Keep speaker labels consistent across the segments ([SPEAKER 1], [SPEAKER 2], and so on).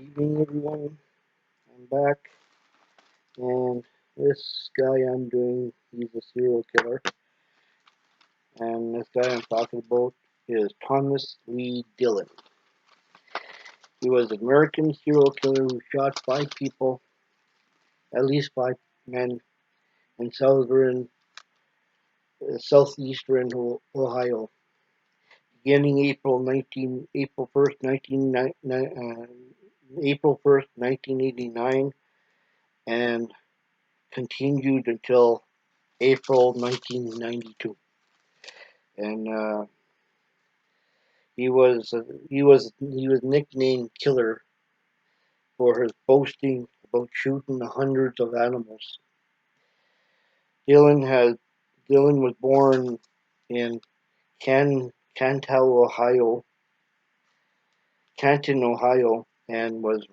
[SPEAKER 1] Evening, everyone. I'm back, and this guy I'm doing, he's a serial killer, and this guy I'm talking about is Thomas Lee Dillon. He was an American serial killer who shot 5 people, at least 5 men, in southeastern Ohio, beginning April 1st, 1989, and continued until April 1992. And he was nicknamed Killer for his boasting about shooting hundreds of animals. Dillon has Dillon was born in Canton, Ohio, and was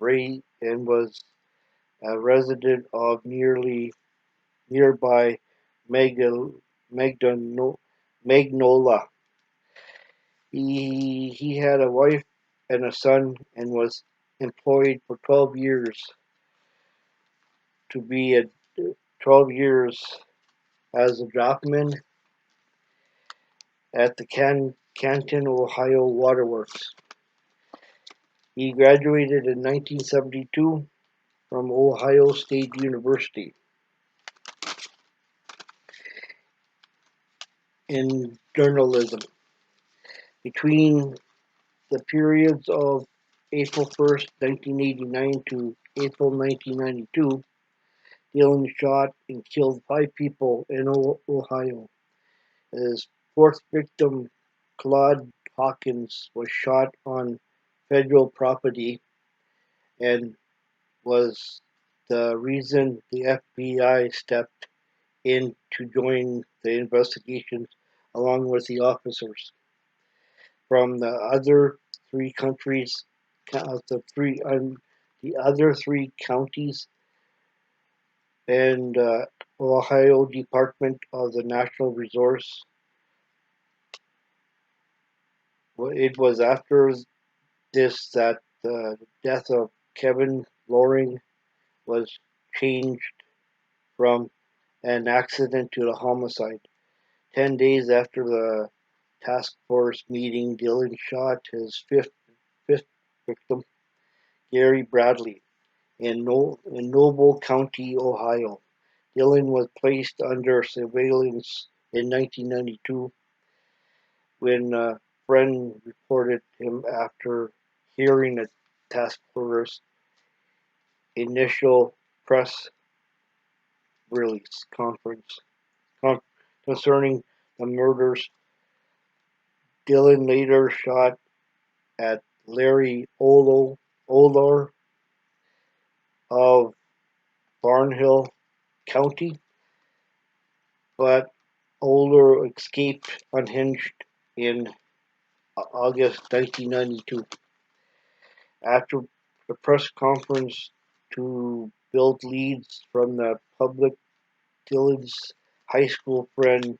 [SPEAKER 1] a resident of nearby Magnolia. He had a wife and a son and was employed for 12 years to be a 12 years as a dockman at the Canton, Ohio Waterworks. He graduated in 1972 from Ohio State University in journalism. Between the periods of April 1st, 1989 to April 1992, Dillon shot and killed 5 people in Ohio. His fourth victim, Claude Hawkins, was shot on federal property and was the reason the FBI stepped in to join the investigations along with the officers from the other three countries, the other three counties, and Ohio Department of the Natural Resource. It was after this that the death of Kevin Loring was changed from an accident to a homicide. 10 days after the task force meeting, Dillon shot his fifth victim, Gary Bradley, in Noble County, Ohio. Dillon was placed under surveillance in 1992 when a friend reported him after hearing a task force initial press release conference concerning the murders. Dillon later shot at Larry Olar of Barnhill County, but Olar escaped unhinged in August 1992. After the press conference to build leads from the public, Dillon's high school friend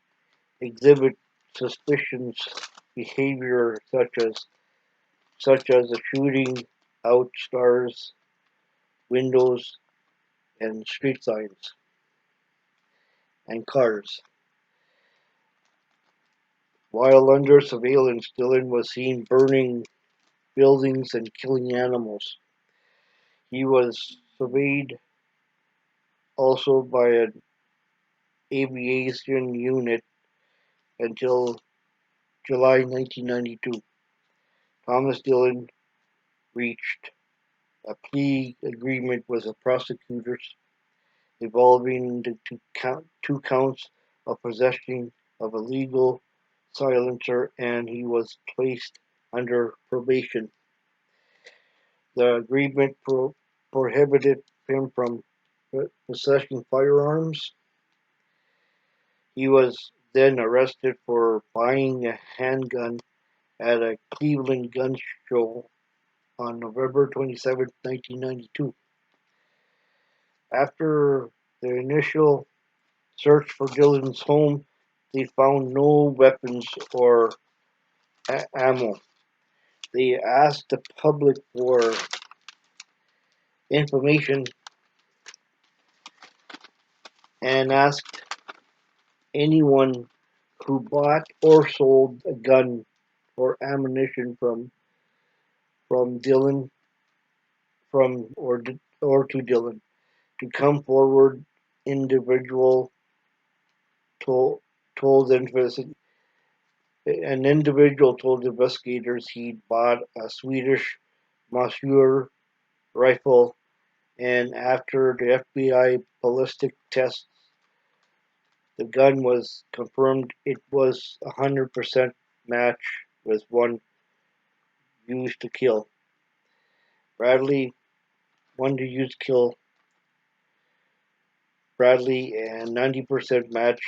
[SPEAKER 1] exhibit suspicious behavior such as shooting out stars, windows, and street signs and cars. While under surveillance, Dillon was seen burning buildings and killing animals. He was surveyed also by an aviation unit until July 1992. Thomas Dillon reached a plea agreement with the prosecutors involving the two counts of possession of a legal silencer, and he was placed under probation. The agreement prohibited him from possessing firearms. He was then arrested for buying a handgun at a Cleveland gun show on November 27, 1992. After the initial search for Dillon's home, they found no weapons or ammo. They asked the public for information and asked anyone who bought or sold a gun or ammunition from Dillon from or to Dillon to come forward. Individual told told an individual told investigators he'd bought a Swedish Monsieur rifle, and after the FBI ballistic tests, the gun was confirmed it was 100% match with one used to kill Bradley, one to use to kill Bradley, and 90% match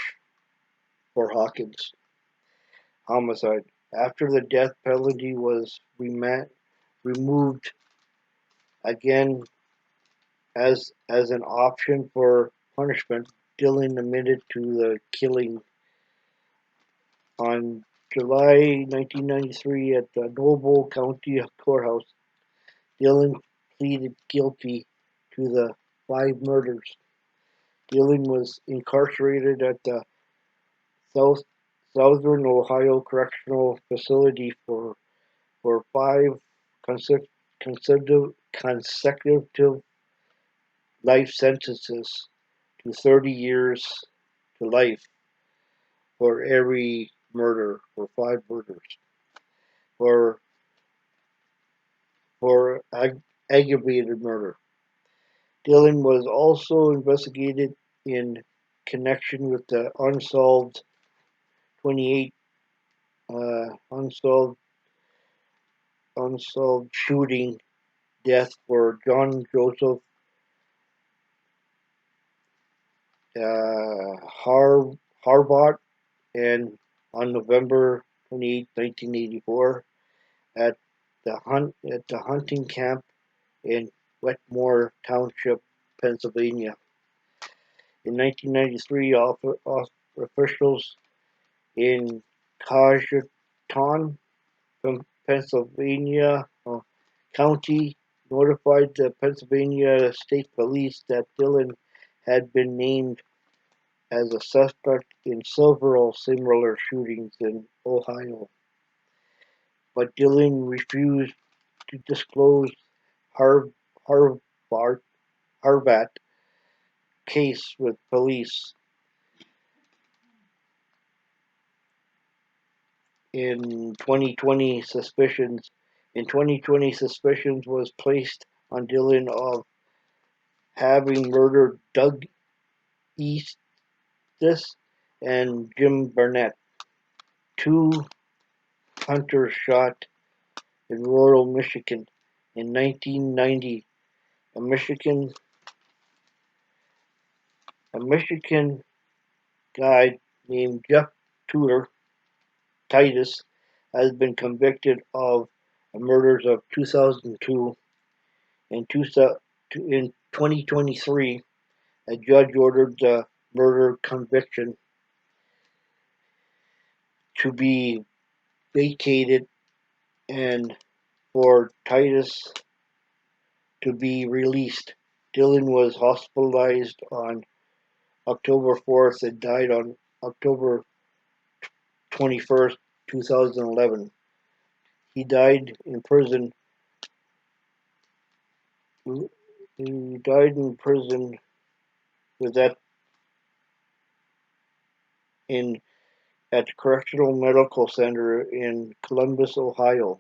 [SPEAKER 1] for Hawkins' homicide. After the death penalty was removed again as an option for punishment, Dillon admitted to the killing on July 1993 at the Noble County Courthouse. Dillon pleaded guilty to the 5 murders. Dillon was incarcerated at the South, Southern Ohio Correctional Facility for 5 consecutive life sentences to 30 years to life for every murder, for 5 murders, for aggravated murder. Dillon was also investigated in connection with the unsolved 28 unsolved shooting death for John Joseph Harbot, and on November 28, 1984, at the hunting camp in Wetmore Township, Pennsylvania. In 1993, officials in Cowichan, Pennsylvania County notified the Pennsylvania State Police that Dillon had been named as a suspect in several similar shootings in Ohio, but Dillon refused to disclose Har- Harvard Harbat case with police. In 2020, suspicions was placed on Dillon of having murdered Doug Eastis and Jim Barnett, two hunters shot in rural Michigan in 1990. A Michigan a Michigan guy named Jeff Tudor Titus has been convicted of the murders of 2002 and in 2023. A judge ordered the murder conviction to be vacated and for Titus to be released. Dillon was hospitalized on October 4th and died on October 21st, 2011. He died in prison. He died in prison with that in at the Correctional Medical Center in Columbus, Ohio,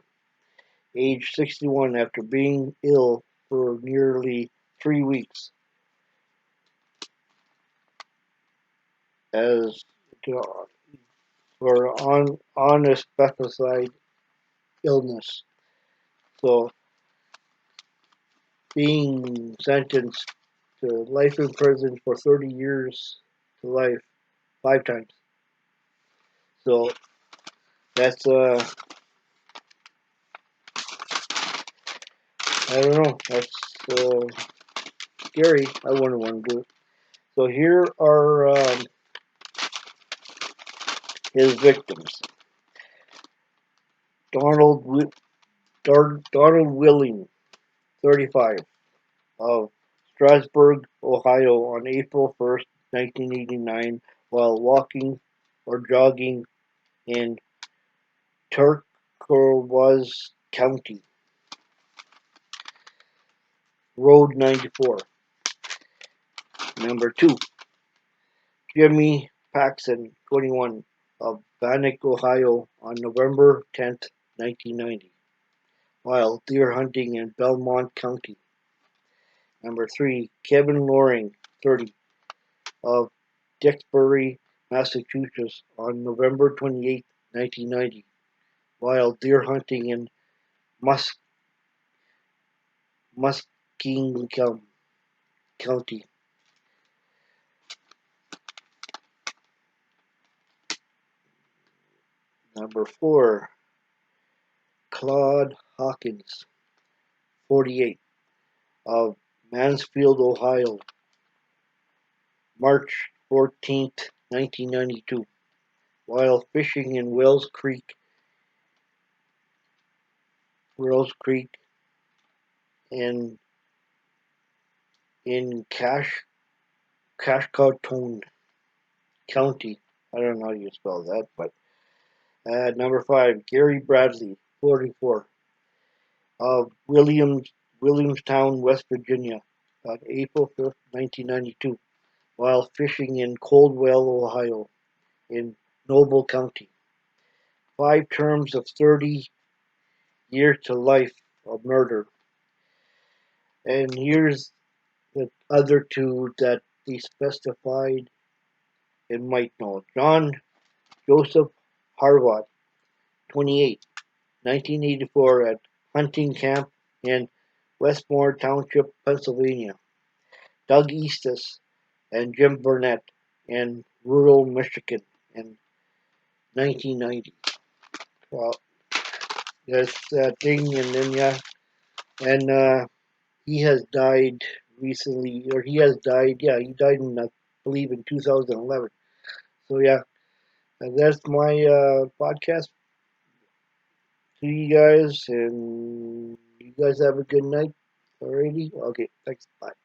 [SPEAKER 1] age 61, after being ill for nearly 3 weeks, as for unspecified illness. So, being sentenced to life in prison for 30 years to life 5 times. So that's I don't know. That's scary. I wouldn't want to do it. So here are his victims: Donald Donald Willing, 35, of Strasburg, Ohio on April 1st, 1989, while walking or jogging in Turquoise County. Road 94. Number 2, Jimmy Paxson, 21, of Bannock, Ohio on November 10th, 1990, while deer hunting in Belmont County. Number 3, Kevin Loring, 30, of Dixbury, Massachusetts on November 28th, 1990, while deer hunting in Mus- Muskingum County. Number 4, Claude Hawkins, 48, of Mansfield, Ohio, March 14th, 1992, while fishing in Wells Creek in Cashcoton County. I don't know how you spell that, but number 5, Gary Bradley, 44, of Williamstown, West Virginia, on April 5th, 1992, while fishing in Coldwell, Ohio, in Noble County. 5 terms of 30 years to life of murder. And here's the other two that they specified and might know. John Joseph Harvard, 28, 1984, at hunting camp in Westmore Township, Pennsylvania. Doug Eastus and Jim Burnett in rural Michigan in 1990. Well, there's that thing, and then yeah, and he has died recently, or he has died. Yeah, he died in, I believe, in 2011. So yeah, and that's my podcast to you guys, and you guys have a good night. Alrighty, okay, thanks, bye.